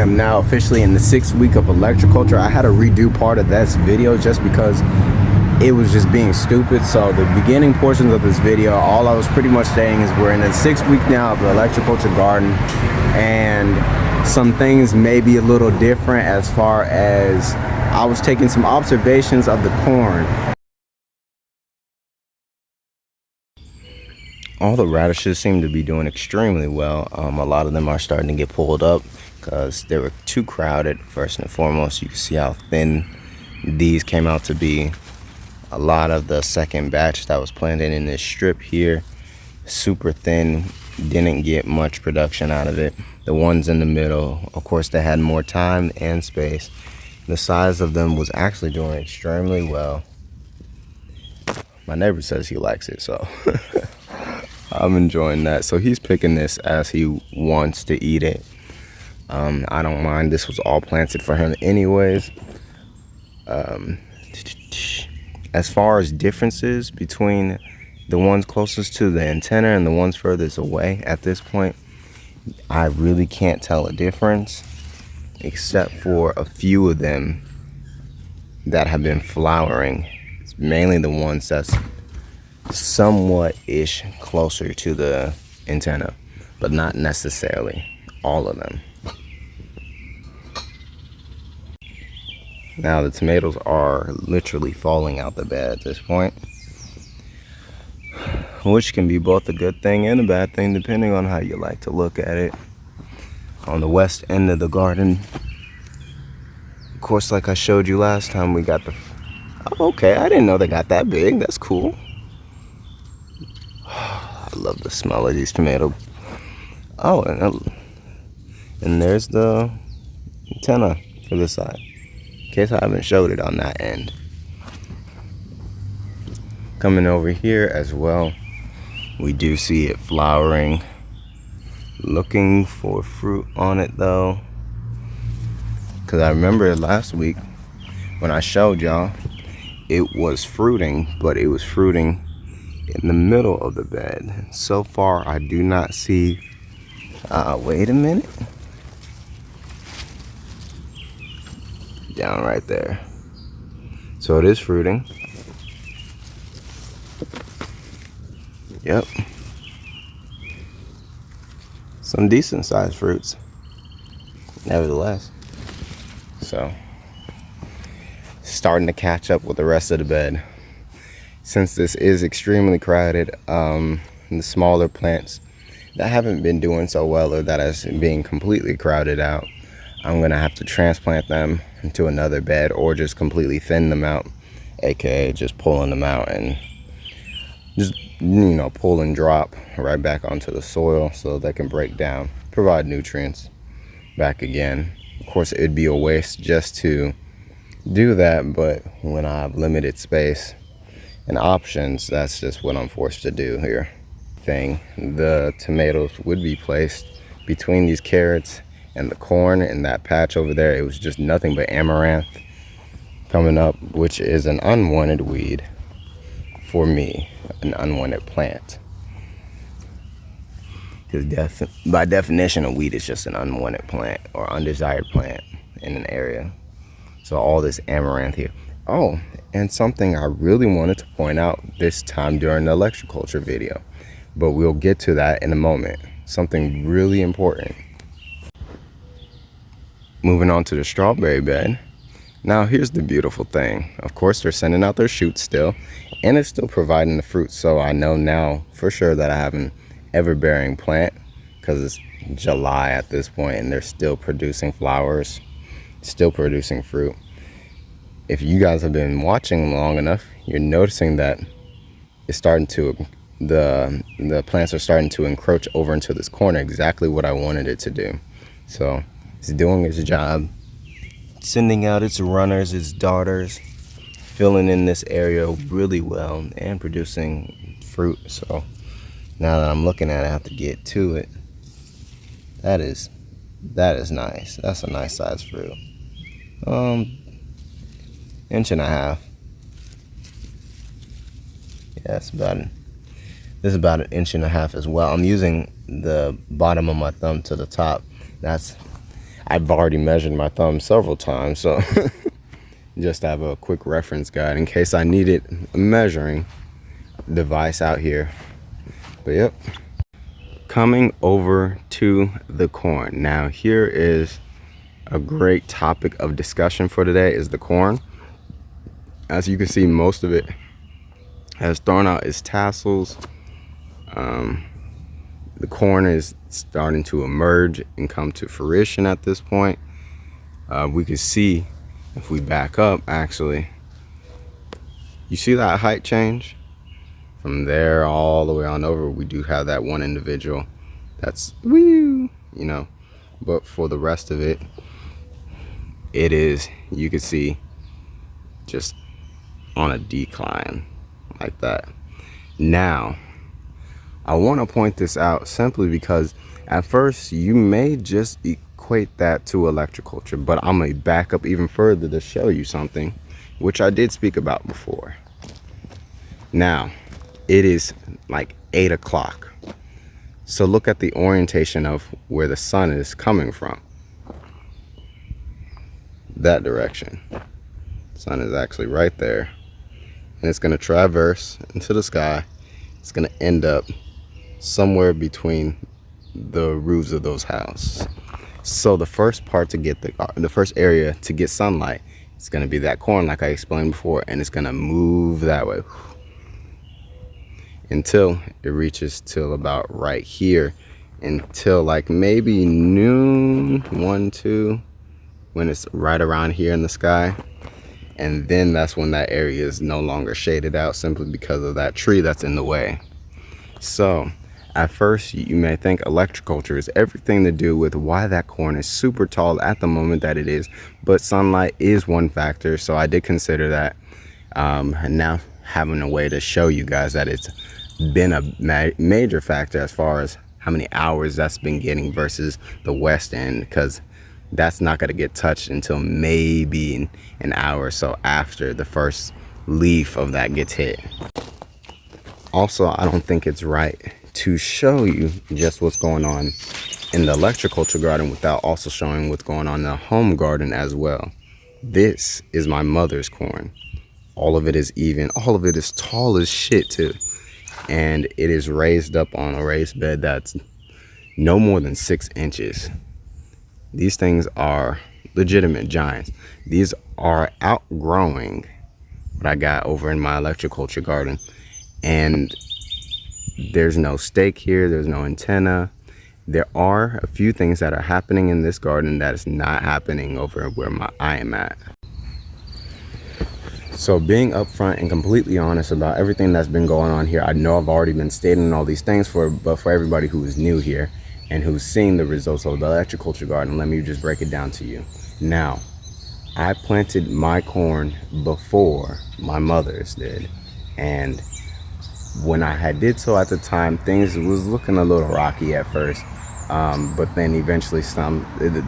am now officially in the 6th week of Electroculture. I had to redo part of this video just because it was just being stupid. So the beginning portions of this video, all I was pretty much saying is we're in the 6th week now of the Electroculture garden, and some things may be a little different as far as I was taking some observations of the corn. All the radishes seem to be doing extremely well. A lot of them are starting to get pulled up because they were too crowded. First and foremost, you can see how thin these came out to be. A lot of the second batch that was planted in this strip here, super thin, didn't get much production out of it. The ones in the middle, of course, they had more time and space. The size of them was actually doing extremely well. My neighbor says he likes it, so I'm enjoying that. So he's picking this as he wants to eat it. I don't mind. This was all planted for him anyways. As far as differences between the ones closest to the antenna and the ones furthest away, at this point, I really can't tell a difference, except for a few of them that have been flowering. It's mainly the ones that's somewhat-ish closer to the antenna, but not necessarily all of them. Now the tomatoes are literally falling out the bed at this point, which can be both a good thing and a bad thing depending on how you like to look at it. On the west end of the garden, of course, like I showed you last time, we got the... Oh, okay, I didn't know they got that big. That's cool. I love the smell of these tomatoes. Oh, and there's the antenna for this side, in case I haven't showed it on that end. Coming over here as well, we do see it flowering. Looking for fruit on it though, because I remember last week when I showed y'all, it was fruiting, but it was fruiting in the middle of the bed. So far, I do not see... wait a minute. Down right there. So it is fruiting. Yep. Some decent sized fruits, nevertheless. So, starting to catch up with the rest of the bed. Since this is extremely crowded, the smaller plants that haven't been doing so well, or that is being completely crowded out, I'm gonna have to transplant them into another bed or just completely thin them out, aka just pulling them out and just, you know, pull and drop right back onto the soil so they can break down, provide nutrients back again. Of course, it'd be a waste just to do that, but when I have limited space and options, that's just what I'm forced to do here. The tomatoes would be placed between these carrots and the corn in that patch over there. It was just nothing but amaranth coming up, which is an unwanted weed for me, an unwanted plant. Because by definition, a weed is just an unwanted plant or undesired plant in an area. So all this amaranth here. Oh, and something I really wanted to point out this time during the Electroculture video, but we'll get to that in a moment. Something really important. Moving on to the strawberry bed. Now here's the beautiful thing. Of course, they're sending out their shoots still, and it's still providing the fruit. So I know now for sure that I have an ever-bearing plant, because it's July at this point and they're still producing flowers, still producing fruit. If you guys have been watching long enough, you're noticing that it's starting to, the plants are starting to encroach over into this corner, exactly what I wanted it to do. So it's doing its job, sending out its runners, its daughters, filling in this area really well and producing fruit. So now that I'm looking at it, I have to get to it. That is nice. That's a nice size fruit. Inch and a half. Yeah, this is about an inch and a half as well. I'm using the bottom of my thumb to the top. I I've already measured my thumb several times, so just have a quick reference guide in case I needed a measuring device out here. But yep, coming over to the corn. Now here is a great topic of discussion for today, is the corn. As you can see, most of it has thrown out its tassels. The corn is starting to emerge and come to fruition at this point. We can see, if we back up, actually, you see that height change? From there all the way on over, we do have that one individual that's, woo, you know, but for the rest of it, it is, you can see, just on a decline like that. Now, I want to point this out simply because at first you may just equate that to electroculture, but I'm going to back up even further to show you something which I did speak about before. Now, it is like 8 o'clock. So look at the orientation of where the sun is coming from. That direction. The sun is actually right there. And it's going to traverse into the sky. It's going to end up somewhere between the roofs of those houses. So the first part to get the first area to get sunlight, it's going to be that corn like I explained before, and it's going to move that way until it reaches till about right here, until like maybe noon, 1, 2, when it's right around here in the sky. And then that's when that area is no longer shaded out simply because of that tree that's in the way. So at first you may think electroculture is everything to do with why that corn is super tall at the moment that it is, but sunlight is one factor. So I did consider that, and now having a way to show you guys that it's been a major factor as far as how many hours that's been getting versus the west end, because that's not going to get touched until maybe an hour or so after the first leaf of that gets hit. Also, I don't think it's right to show you just what's going on in the electroculture garden without also showing what's going on in the home garden as well. This is my mother's corn. All of it is even, all of it is tall as shit too. And it is raised up on a raised bed that's no more than 6 inches. These things are legitimate giants. These are outgrowing what I got over in my electroculture garden. And there's no stake here, there's no antenna. There are a few things that are happening in this garden that is not happening over where I am at. So being upfront and completely honest about everything that's been going on here, I know I've already been stating all these things but for everybody who is new here and who's seen the results of the electroculture garden, let me just break it down to you. Now, I planted my corn before my mother's did, and when I did so at the time, things was looking a little rocky at first, but then eventually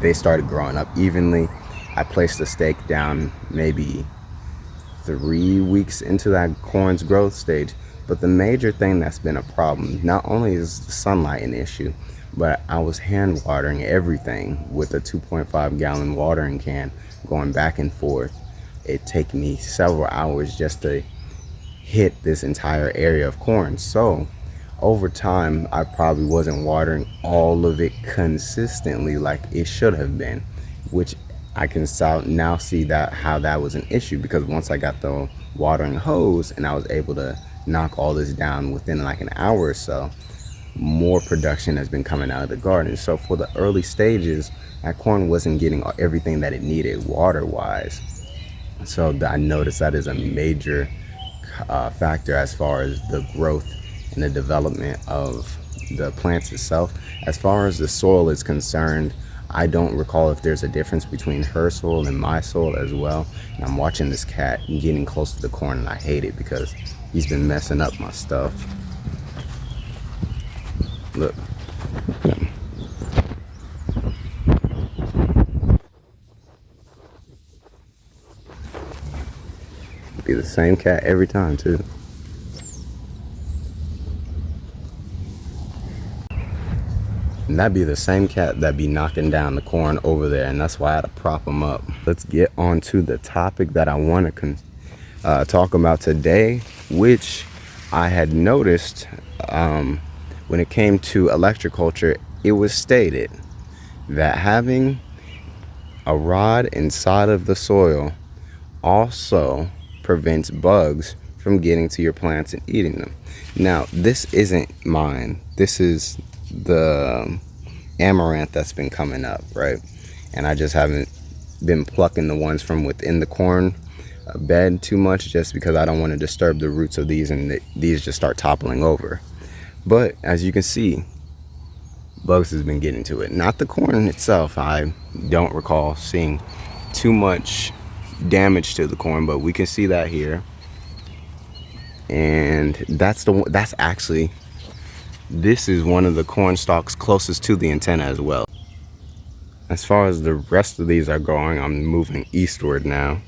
they started growing up evenly. I placed a stake down maybe 3 weeks into that corn's growth stage. But the major thing that's been a problem, not only is the sunlight an issue, but I was hand watering everything with a 2.5 gallon watering can, going back and forth. It took me several hours just to hit this entire area of corn. So over time, I probably wasn't watering all of it consistently like it should have been, which I can now see that how that was an issue, because once I got the watering hose and I was able to knock all this down within like an hour or so, more production has been coming out of the garden. So for the early stages, that corn wasn't getting everything that it needed water wise. So I noticed that is a major factor as far as the growth and the development of the plants itself. As far as the soil is concerned, I don't recall if there's a difference between her soil and my soil as well. And I'm watching this cat getting close to the corn, and I hate it because he's been messing up my stuff. Look. Be the same cat every time too. And that'd be the same cat that be knocking down the corn over there, and that's why I had to prop him up. Let's get on to the topic that I want to talk about today, which I had noticed when it came to electroculture. It was stated that having a rod inside of the soil also prevents bugs from getting to your plants and eating them. Now, this isn't mine. This is the amaranth that's been coming up, right? And I just haven't been plucking the ones from within the corn bed too much, just because I don't want to disturb the roots of these and these just start toppling over. But as you can see, bugs has been getting to it. Not the corn itself. I don't recall seeing too much damage to the corn, but we can see that here. And that's actually, this is one of the corn stalks closest to the antenna as well. As far as the rest of these are going, I'm moving eastward now.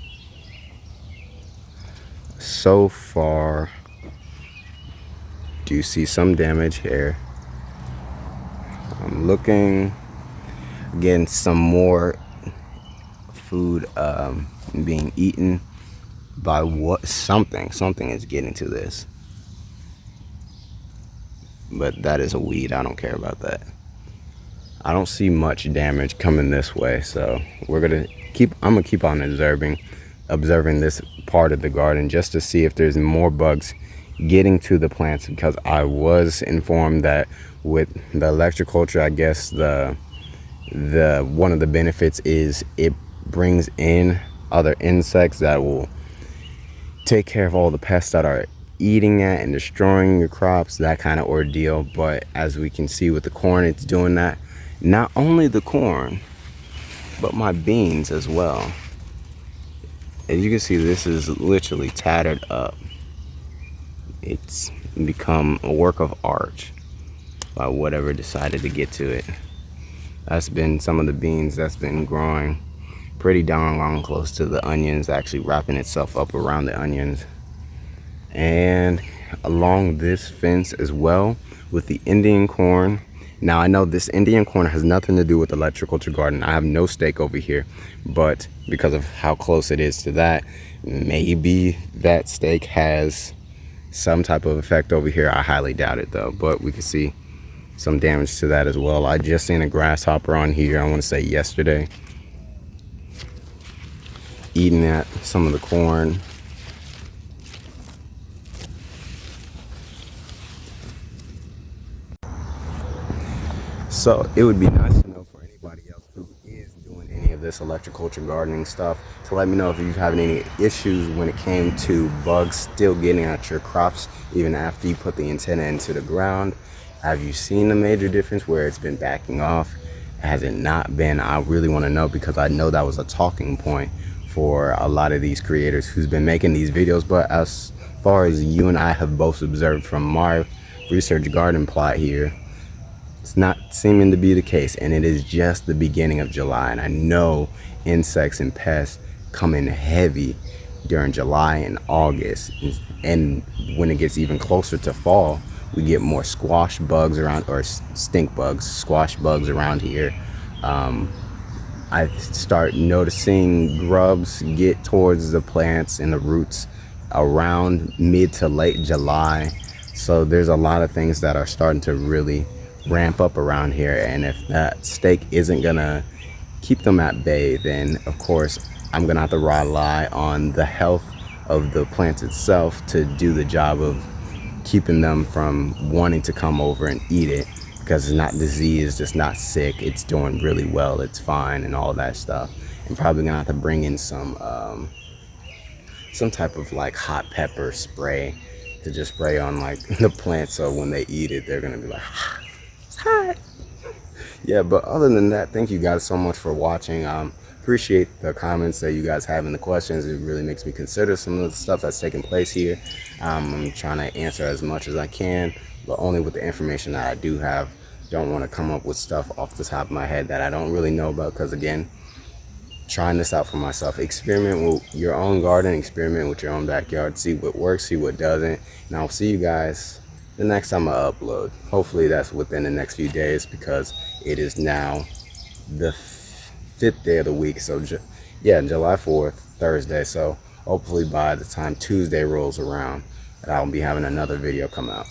So far, do you see some damage here? I'm looking, again, some more food being eaten by something is getting to this, but that is a weed. I don't care about that. I don't see much damage coming this way, so I'm gonna keep on observing this part of the garden just to see if there's more bugs getting to the plants, because I was informed that with the electroculture, I guess the one of the benefits is it brings in other insects that will take care of all the pests that are eating at and destroying your crops, that kind of ordeal. But as we can see with the corn, it's doing that. Not only the corn, but my beans as well. As you can see, this is literally tattered up. It's become a work of art by whatever decided to get to it. That's been some of the beans that's been growing pretty darn long close to the onions, actually wrapping itself up around the onions. And along this fence as well with the Indian corn. Now, I know this Indian corn has nothing to do with the electroculture garden. I have no stake over here, but because of how close it is to that, maybe that stake has some type of effect over here. I highly doubt it though, but we can see some damage to that as well. I just seen a grasshopper on here, I want to say yesterday, eating at some of the corn. So it would be nice to know for anybody else who is doing any of this electroculture gardening stuff to let me know if you're having any issues when it came to bugs still getting at your crops even after you put the antenna into the ground. Have you seen a major difference where it's been backing off? Has it not been? I really want to know, because I know that was a talking point for a lot of these creators who's been making these videos. But as far as you and I have both observed from my research garden plot here, it's not seeming to be the case, and it is just the beginning of July, and I know insects and pests come in heavy during July and August, and when it gets even closer to fall, we get more squash bugs around, or stink bugs, squash bugs around here. I start noticing grubs get towards the plants and the roots around mid to late July. So there's a lot of things that are starting to really ramp up around here, and if that stake isn't gonna keep them at bay, then of course I'm gonna have to rely on the health of the plant itself to do the job of keeping them from wanting to come over and eat it, because it's not diseased, it's not sick, it's doing really well, it's fine and all that stuff. I'm probably gonna have to bring in some type of like hot pepper spray to just spray on like the plant, so when they eat it they're gonna be like, it's hot. Yeah, but other than that, thank you guys so much for watching. Appreciate the comments that you guys have and the questions. It really makes me consider some of the stuff that's taking place here. I'm trying to answer as much as I can, but only with the information that I do have. Don't want to come up with stuff off the top of my head that I don't really know about, because again, trying this out for myself. Experiment with your own garden, experiment with your own backyard, see what works, see what doesn't, and I'll see you guys the next time I upload. Hopefully that's within the next few days, because it is now the 5th day of the week. So yeah, July 4th, Thursday. So hopefully by the time Tuesday rolls around, that I'll be having another video come out.